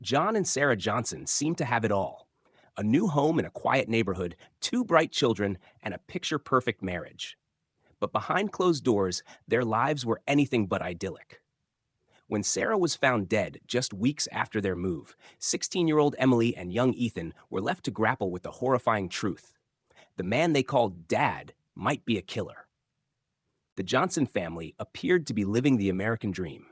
John and Sarah Johnson seemed to have it all: a new home in a quiet neighborhood, two bright children, and a picture perfect marriage. But behind closed doors, their lives were anything but idyllic. When Sarah was found dead just weeks after their move, 16-year-old Emily and young Ethan were left to grapple with the horrifying truth: the man they called Dad might be a killer. The Johnson family appeared to be living the American dream.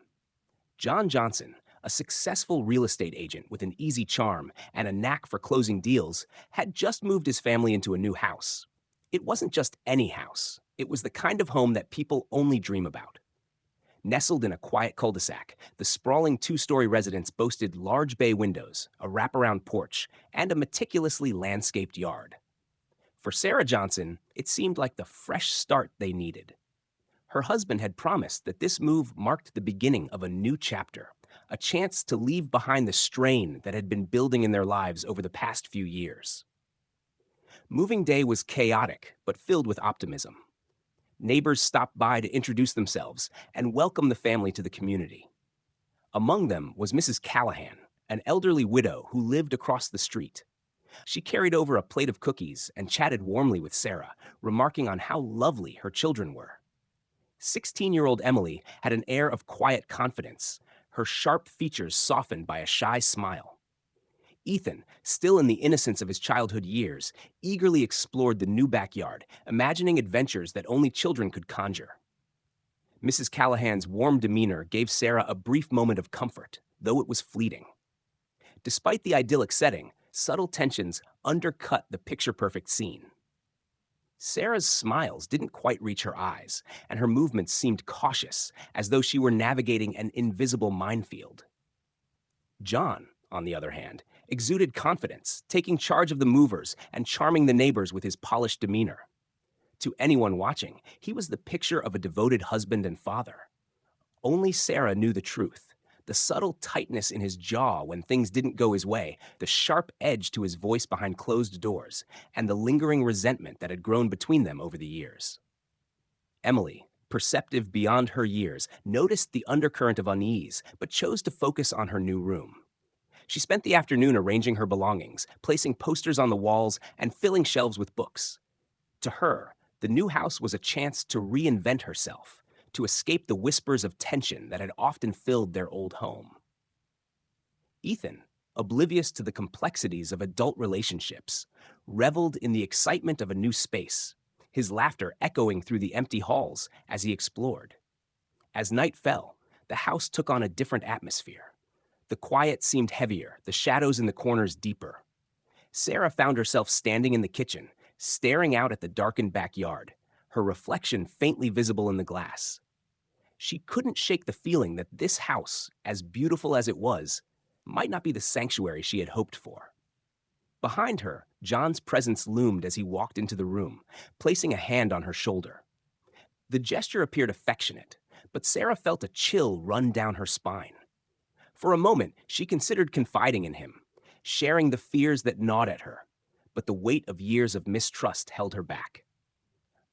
John Johnson, a successful real estate agent with an easy charm and a knack for closing deals, had just moved his family into a new house. It wasn't just any house, it was the kind of home that people only dream about. Nestled in a quiet cul-de-sac, the sprawling two-story residence boasted large bay windows, a wraparound porch, and a meticulously landscaped yard. For Sarah Johnson, it seemed like the fresh start they needed. Her husband had promised that this move marked the beginning of a new chapter, a chance to leave behind the strain that had been building in their lives over the past few years. Moving day was chaotic, but filled with optimism. Neighbors stopped by to introduce themselves and welcome the family to the community. Among them was Mrs. Callahan, an elderly widow who lived across the street. She carried over a plate of cookies and chatted warmly with Sarah, remarking on how lovely her children were. 16-year-old Emily had an air of quiet confidence, her sharp features softened by a shy smile. Ethan, still in the innocence of his childhood years, eagerly explored the new backyard, imagining adventures that only children could conjure. Mrs. Callahan's warm demeanor gave Sarah a brief moment of comfort, though it was fleeting. Despite the idyllic setting, subtle tensions undercut the picture-perfect scene. Sarah's smiles didn't quite reach her eyes, and her movements seemed cautious, as though she were navigating an invisible minefield. John, on the other hand, exuded confidence, taking charge of the movers and charming the neighbors with his polished demeanor. To anyone watching, he was the picture of a devoted husband and father. Only Sarah knew the truth: the subtle tightness in his jaw when things didn't go his way, the sharp edge to his voice behind closed doors, and the lingering resentment that had grown between them over the years. Emily, perceptive beyond her years, noticed the undercurrent of unease, but chose to focus on her new room. She spent the afternoon arranging her belongings, placing posters on the walls, and filling shelves with books. To her, the new house was a chance to reinvent herself, to escape the whispers of tension that had often filled their old home. Ethan, oblivious to the complexities of adult relationships, reveled in the excitement of a new space, his laughter echoing through the empty halls as he explored. As night fell, the house took on a different atmosphere. The quiet seemed heavier, the shadows in the corners deeper. Sarah found herself standing in the kitchen, staring out at the darkened backyard, her reflection faintly visible in the glass. She couldn't shake the feeling that this house, as beautiful as it was, might not be the sanctuary she had hoped for. Behind her, John's presence loomed as he walked into the room, placing a hand on her shoulder. The gesture appeared affectionate, but Sarah felt a chill run down her spine. For a moment, she considered confiding in him, sharing the fears that gnawed at her, but the weight of years of mistrust held her back.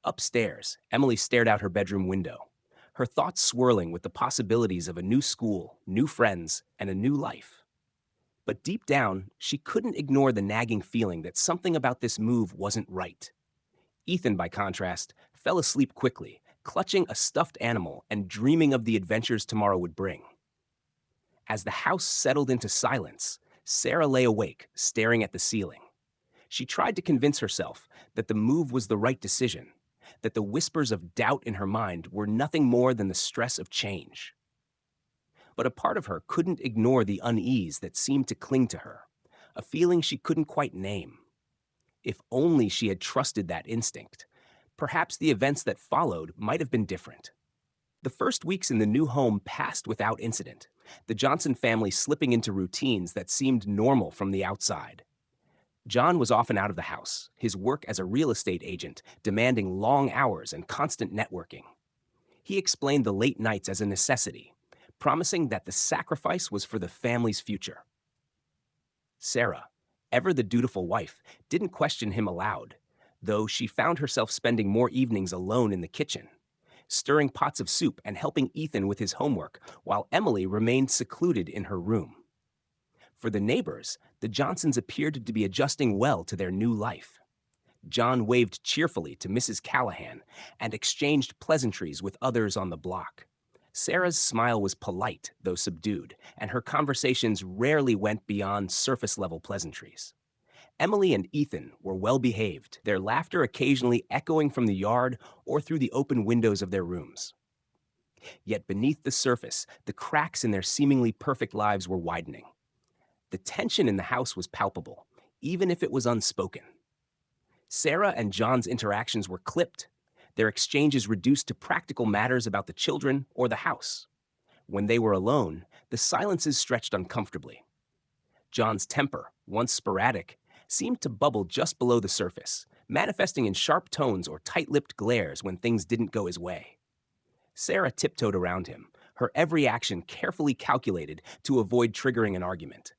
Upstairs, Emily stared out her bedroom window, her thoughts swirling with the possibilities of a new school, new friends, and a new life. But deep down, she couldn't ignore the nagging feeling that something about this move wasn't right. Ethan, by contrast, fell asleep quickly, clutching a stuffed animal and dreaming of the adventures tomorrow would bring. As the house settled into silence, Sarah lay awake, staring at the ceiling. She tried to convince herself that the move was the right decision, that the whispers of doubt in her mind were nothing more than the stress of change. But a part of her couldn't ignore the unease that seemed to cling to her, a feeling she couldn't quite name. If only she had trusted that instinct, perhaps the events that followed might have been different. The first weeks in the new home passed without incident, the Johnson family slipping into routines that seemed normal from the outside. John was often out of the house, his work as a real estate agent demanding long hours and constant networking. He explained the late nights as a necessity, promising that the sacrifice was for the family's future. Sarah, ever the dutiful wife, didn't question him aloud, though she found herself spending more evenings alone in the kitchen, stirring pots of soup and helping Ethan with his homework, while Emily remained secluded in her room. For the neighbors, the Johnsons appeared to be adjusting well to their new life. John waved cheerfully to Mrs. Callahan and exchanged pleasantries with others on the block. Sarah's smile was polite, though subdued, and her conversations rarely went beyond surface-level pleasantries. Emily and Ethan were well behaved, their laughter occasionally echoing from the yard or through the open windows of their rooms. Yet beneath the surface, the cracks in their seemingly perfect lives were widening. The tension in the house was palpable, even if it was unspoken. Sarah and John's interactions were clipped, their exchanges reduced to practical matters about the children or the house. When they were alone, the silences stretched uncomfortably. John's temper, once sporadic, seemed to bubble just below the surface, manifesting in sharp tones or tight-lipped glares when things didn't go his way. Sarah tiptoed around him, her every action carefully calculated to avoid triggering an argument.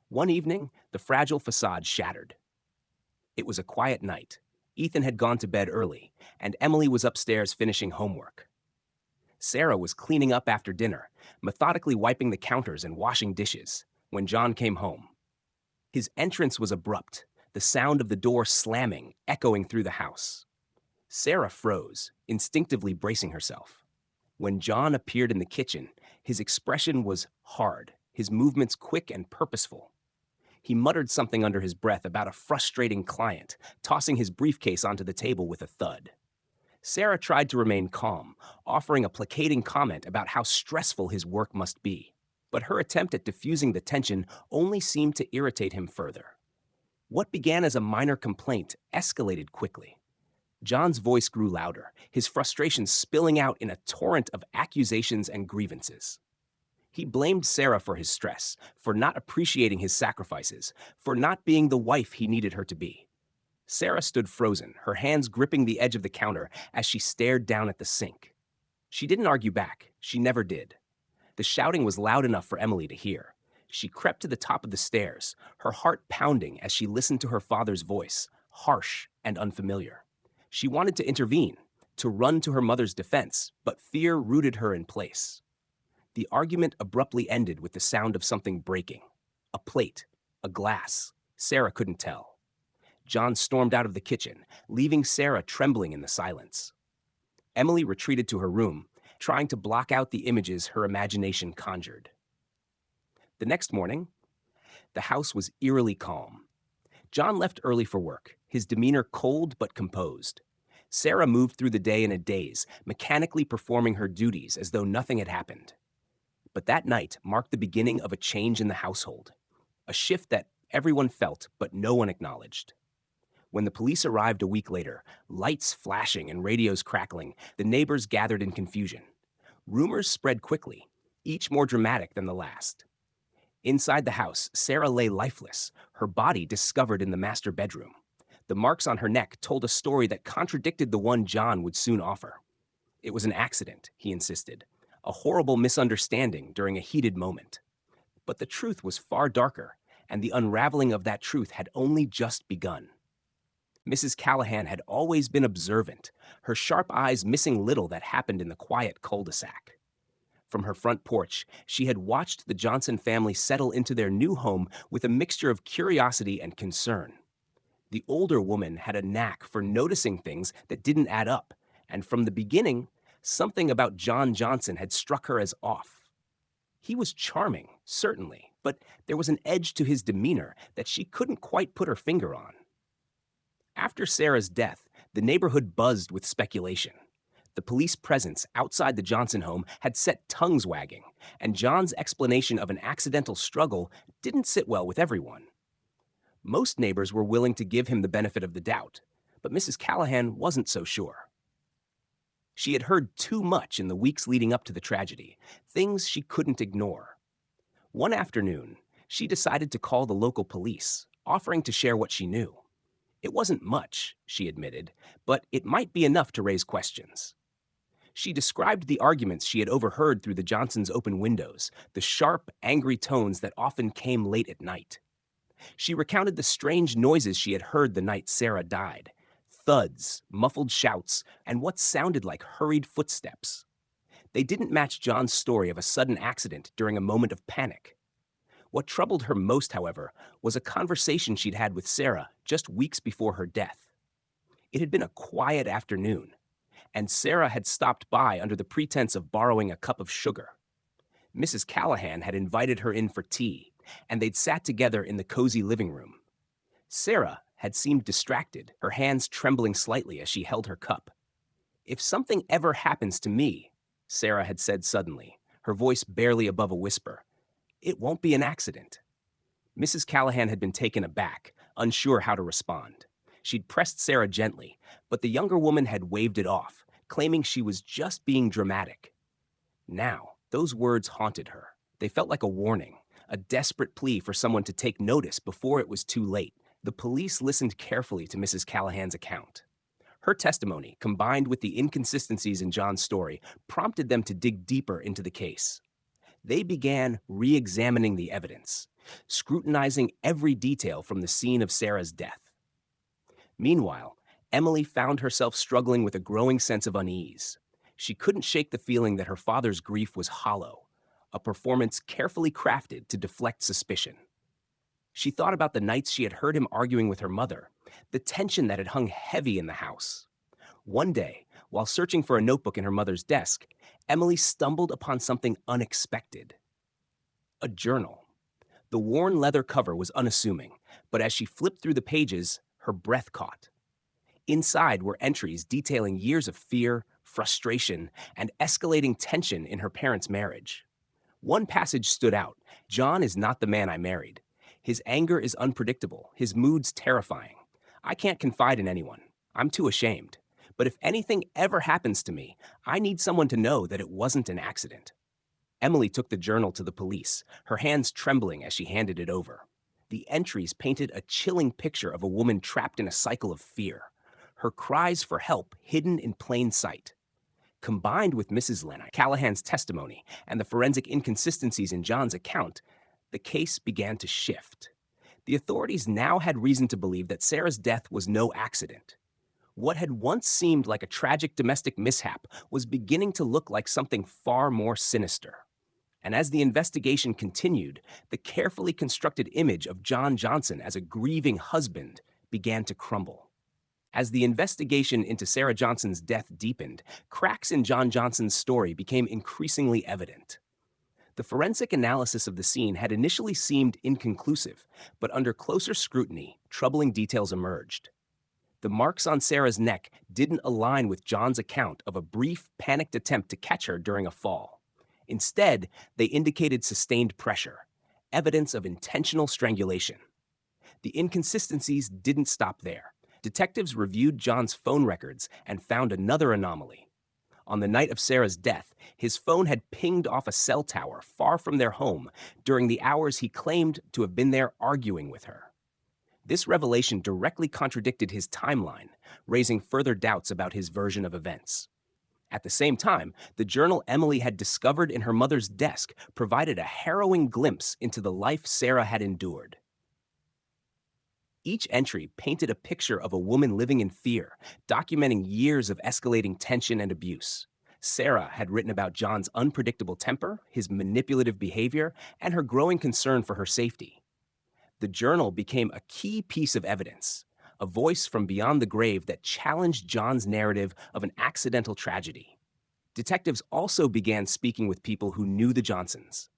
One evening, the fragile facade shattered. It was a quiet night. Ethan had gone to bed early, and Emily was upstairs finishing homework. Sarah was cleaning up after dinner, methodically wiping the counters and washing dishes, when John came home. His entrance was abrupt, the sound of the door slamming echoing through the house. Sarah froze, instinctively bracing herself. When John appeared in the kitchen, his expression was hard, his movements quick and purposeful. He muttered something under his breath about a frustrating client, tossing his briefcase onto the table with a thud. Sarah tried to remain calm, offering a placating comment about how stressful his work must be. But her attempt at diffusing the tension only seemed to irritate him further. What began as a minor complaint escalated quickly. John's voice grew louder, his frustration spilling out in a torrent of accusations and grievances. He blamed Sarah for his stress, for not appreciating his sacrifices, for not being the wife he needed her to be. Sarah stood frozen, her hands gripping the edge of the counter as she stared down at the sink. She didn't argue back. She never did. The shouting was loud enough for Emily to hear. She crept to the top of the stairs, her heart pounding as she listened to her father's voice, harsh and unfamiliar. She wanted to intervene, to run to her mother's defense, but fear rooted her in place. The argument abruptly ended with the sound of something breaking. A plate, a glass. Sarah couldn't tell. John stormed out of the kitchen, leaving Sarah trembling in the silence. Emily retreated to her room, trying to block out the images her imagination conjured. The next morning, the house was eerily calm. John left early for work, his demeanor cold but composed. Sarah moved through the day in a daze, mechanically performing her duties as though nothing had happened. But that night marked the beginning of a change in the household, a shift that everyone felt but no one acknowledged. When the police arrived a week later, lights flashing and radios crackling, the neighbors gathered in confusion. Rumors spread quickly, each more dramatic than the last. Inside the house, Sarah lay lifeless, her body discovered in the master bedroom. The marks on her neck told a story that contradicted the one John would soon offer. It was an accident, he insisted, a horrible misunderstanding during a heated moment. But the truth was far darker, and the unraveling of that truth had only just begun. Mrs. Callahan had always been observant, her sharp eyes missing little that happened in the quiet cul-de-sac. From her front porch, she had watched the Johnson family settle into their new home with a mixture of curiosity and concern. The older woman had a knack for noticing things that didn't add up, and from the beginning, something about John Johnson had struck her as off. He was charming, certainly, but there was an edge to his demeanor that she couldn't quite put her finger on. After Sarah's death, the neighborhood buzzed with speculation. The police presence outside the Johnson home had set tongues wagging, and John's explanation of an accidental struggle didn't sit well with everyone. Most neighbors were willing to give him the benefit of the doubt, but Mrs. Callahan wasn't so sure. She had heard too much in the weeks leading up to the tragedy, things she couldn't ignore. One afternoon, she decided to call the local police, offering to share what she knew. It wasn't much, she admitted, but it might be enough to raise questions. She described the arguments she had overheard through the Johnsons' open windows, the sharp, angry tones that often came late at night. She recounted the strange noises she had heard the night Sarah died, thuds, muffled shouts, and what sounded like hurried footsteps. They didn't match John's story of a sudden accident during a moment of panic. What troubled her most, however, was a conversation she'd had with Sarah just weeks before her death. It had been a quiet afternoon, and Sarah had stopped by under the pretense of borrowing a cup of sugar. Mrs. Callahan had invited her in for tea, and they'd sat together in the cozy living room. Sarah had seemed distracted, her hands trembling slightly as she held her cup. "If something ever happens to me," Sarah had said suddenly, her voice barely above a whisper, "it won't be an accident." Mrs. Callahan had been taken aback, unsure how to respond. She'd pressed Sarah gently, but the younger woman had waved it off, claiming she was just being dramatic. Now, those words haunted her. They felt like a warning, a desperate plea for someone to take notice before it was too late. The police listened carefully to Mrs. Callahan's account. Her testimony, combined with the inconsistencies in John's story, prompted them to dig deeper into the case. They began re-examining the evidence, scrutinizing every detail from the scene of Sarah's death. Meanwhile, Emily found herself struggling with a growing sense of unease. She couldn't shake the feeling that her father's grief was hollow, a performance carefully crafted to deflect suspicion. She thought about the nights she had heard him arguing with her mother, the tension that had hung heavy in the house. One day, while searching for a notebook in her mother's desk, Emily stumbled upon something unexpected. A journal. The worn leather cover was unassuming, but as she flipped through the pages, her breath caught. Inside were entries detailing years of fear, frustration, and escalating tension in her parents' marriage. One passage stood out. "John is not the man I married. His anger is unpredictable, his moods terrifying. I can't confide in anyone. I'm too ashamed. But if anything ever happens to me, I need someone to know that it wasn't an accident." Emily took the journal to the police, her hands trembling as she handed it over. The entries painted a chilling picture of a woman trapped in a cycle of fear, her cries for help hidden in plain sight. Combined with Mrs. Callahan's testimony and the forensic inconsistencies in John's account, the case began to shift. The authorities now had reason to believe that Sarah's death was no accident. What had once seemed like a tragic domestic mishap was beginning to look like something far more sinister. And as the investigation continued, the carefully constructed image of John Johnson as a grieving husband began to crumble. As the investigation into Sarah Johnson's death deepened, cracks in John Johnson's story became increasingly evident. The forensic analysis of the scene had initially seemed inconclusive, but under closer scrutiny, troubling details emerged. The marks on Sarah's neck didn't align with John's account of a brief, panicked attempt to catch her during a fall. Instead, they indicated sustained pressure, evidence of intentional strangulation. The inconsistencies didn't stop there. Detectives reviewed John's phone records and found another anomaly. On the night of Sarah's death, his phone had pinged off a cell tower far from their home during the hours he claimed to have been there arguing with her. This revelation directly contradicted his timeline, raising further doubts about his version of events. At the same time, the journal Emily had discovered in her mother's desk provided a harrowing glimpse into the life Sarah had endured. Each entry painted a picture of a woman living in fear, documenting years of escalating tension and abuse. Sarah had written about John's unpredictable temper, his manipulative behavior, and her growing concern for her safety. The journal became a key piece of evidence, a voice from beyond the grave that challenged John's narrative of an accidental tragedy. Detectives also began speaking with people who knew the Johnsons.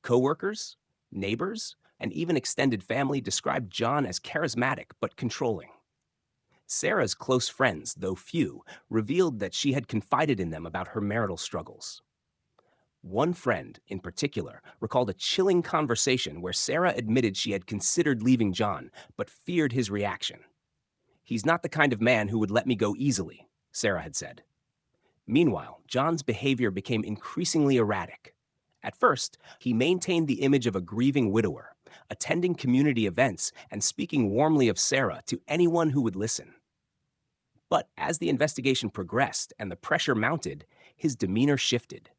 Coworkers, neighbors, and even extended family described John as charismatic but controlling. Sarah's close friends, though few, revealed that she had confided in them about her marital struggles. One friend, in particular, recalled a chilling conversation where Sarah admitted she had considered leaving John, but feared his reaction. "He's not the kind of man who would let me go easily," Sarah had said. Meanwhile, John's behavior became increasingly erratic. At first, he maintained the image of a grieving widower, attending community events and speaking warmly of Sarah to anyone who would listen. But as the investigation progressed and the pressure mounted, his demeanor shifted.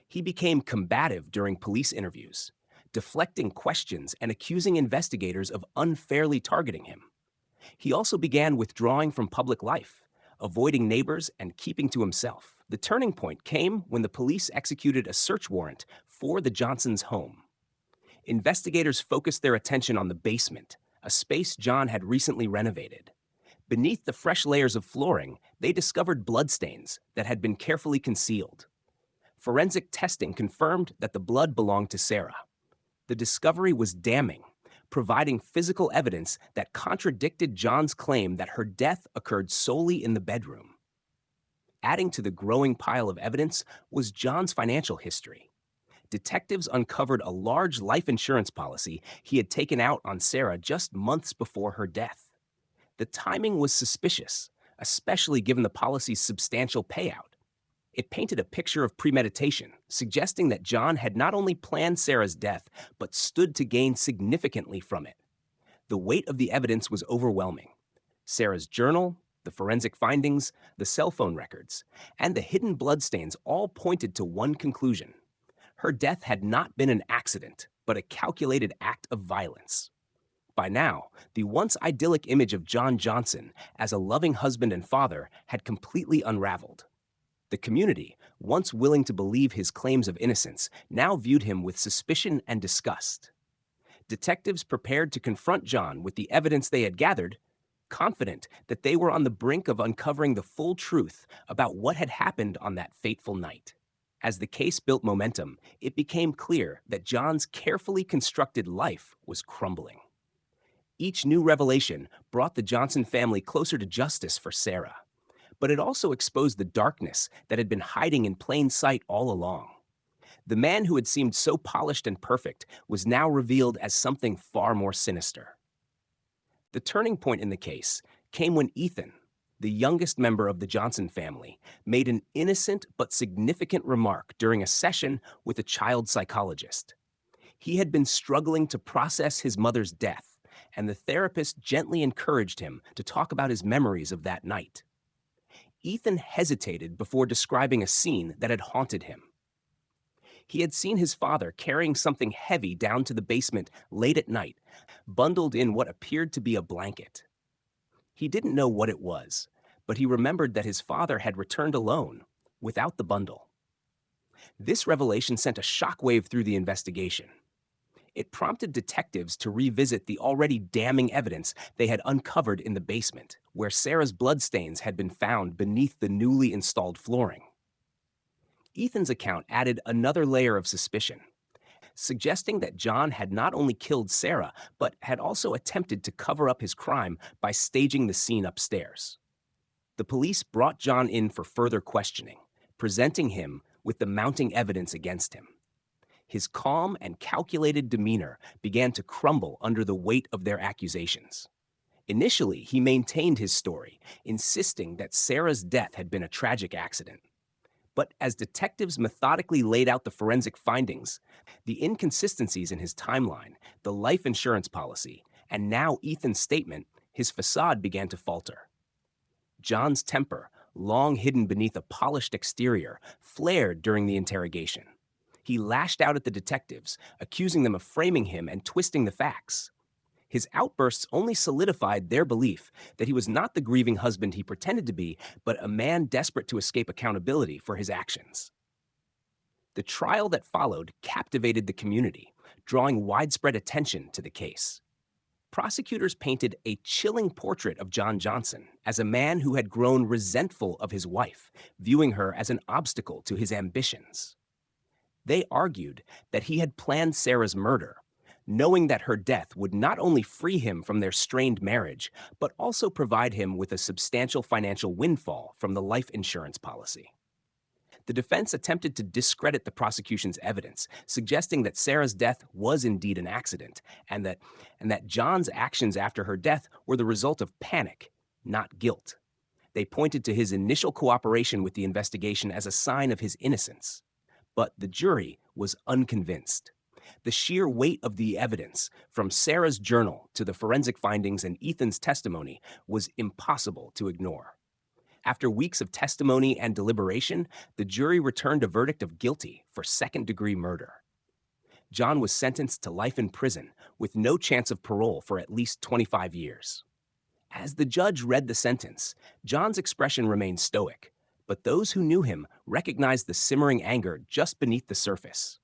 He became combative during police interviews, deflecting questions and accusing investigators of unfairly targeting him. He also began withdrawing from public life, avoiding neighbors and keeping to himself. The turning point came when the police executed a search warrant for the Johnsons' home. Investigators focused their attention on the basement, a space John had recently renovated. Beneath the fresh layers of flooring, they discovered bloodstains that had been carefully concealed. Forensic testing confirmed that the blood belonged to Sarah. The discovery was damning, providing physical evidence that contradicted John's claim that her death occurred solely in the bedroom. Adding to the growing pile of evidence was John's financial history. Detectives uncovered a large life insurance policy he had taken out on Sarah just months before her death. The timing was suspicious, especially given the policy's substantial payout. It painted a picture of premeditation, suggesting that John had not only planned Sarah's death, but stood to gain significantly from it. The weight of the evidence was overwhelming. Sarah's journal, the forensic findings, the cell phone records, and the hidden bloodstains all pointed to one conclusion. Her death had not been an accident, but a calculated act of violence. By now, the once idyllic image of John Johnson as a loving husband and father had completely unraveled. The community, once willing to believe his claims of innocence, now viewed him with suspicion and disgust. Detectives prepared to confront John with the evidence they had gathered, confident that they were on the brink of uncovering the full truth about what had happened on that fateful night. As the case built momentum, it became clear that John's carefully constructed life was crumbling. Each new revelation brought the Johnson family closer to justice for Sarah, but it also exposed the darkness that had been hiding in plain sight all along. The man who had seemed so polished and perfect was now revealed as something far more sinister. The turning point in the case came when Ethan, the youngest member of the Johnson family, made an innocent but significant remark during a session with a child psychologist. He had been struggling to process his mother's death, and the therapist gently encouraged him to talk about his memories of that night. Ethan hesitated before describing a scene that had haunted him. He had seen his father carrying something heavy down to the basement late at night, bundled in what appeared to be a blanket. He didn't know what it was, but he remembered that his father had returned alone, without the bundle. This revelation sent a shockwave through the investigation. It prompted detectives to revisit the already damning evidence they had uncovered in the basement, where Sarah's bloodstains had been found beneath the newly installed flooring. Ethan's account added another layer of suspicion, suggesting that John had not only killed Sarah, but had also attempted to cover up his crime by staging the scene upstairs. The police brought John in for further questioning, presenting him with the mounting evidence against him. His calm and calculated demeanor began to crumble under the weight of their accusations. Initially, he maintained his story, insisting that Sarah's death had been a tragic accident. But as detectives methodically laid out the forensic findings, the inconsistencies in his timeline, the life insurance policy, and now Ethan's statement, his facade began to falter. John's temper, long hidden beneath a polished exterior, flared during the interrogation. He lashed out at the detectives, accusing them of framing him and twisting the facts. His outbursts only solidified their belief that he was not the grieving husband he pretended to be, but a man desperate to escape accountability for his actions. The trial that followed captivated the community, drawing widespread attention to the case. Prosecutors painted a chilling portrait of John Johnson as a man who had grown resentful of his wife, viewing her as an obstacle to his ambitions. They argued that he had planned Sarah's murder, knowing that her death would not only free him from their strained marriage, but also provide him with a substantial financial windfall from the life insurance policy. The defense attempted to discredit the prosecution's evidence, suggesting that Sarah's death was indeed an accident, and that John's actions after her death were the result of panic, not guilt. They pointed to his initial cooperation with the investigation as a sign of his innocence. But the jury was unconvinced. The sheer weight of the evidence, from Sarah's journal to the forensic findings and Ethan's testimony, was impossible to ignore. After weeks of testimony and deliberation, the jury returned a verdict of guilty for second-degree murder. John was sentenced to life in prison with no chance of parole for at least 25 years. As the judge read the sentence, John's expression remained stoic, but those who knew him recognized the simmering anger just beneath the surface.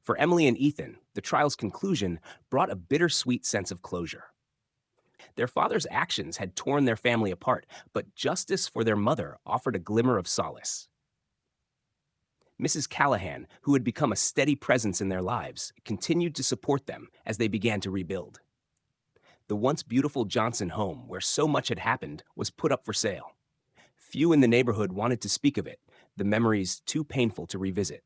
For Emily and Ethan, the trial's conclusion brought a bittersweet sense of closure. Their father's actions had torn their family apart, but justice for their mother offered a glimmer of solace. Mrs. Callahan, who had become a steady presence in their lives, continued to support them as they began to rebuild. The once beautiful Johnson home, where so much had happened, was put up for sale. Few in the neighborhood wanted to speak of it, the memories too painful to revisit.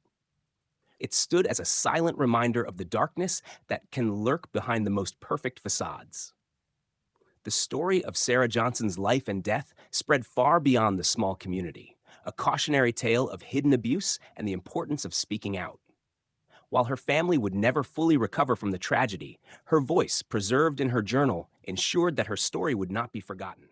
It stood as a silent reminder of the darkness that can lurk behind the most perfect facades. The story of Sarah Johnson's life and death spread far beyond the small community, a cautionary tale of hidden abuse and the importance of speaking out. While her family would never fully recover from the tragedy, her voice, preserved in her journal, ensured that her story would not be forgotten.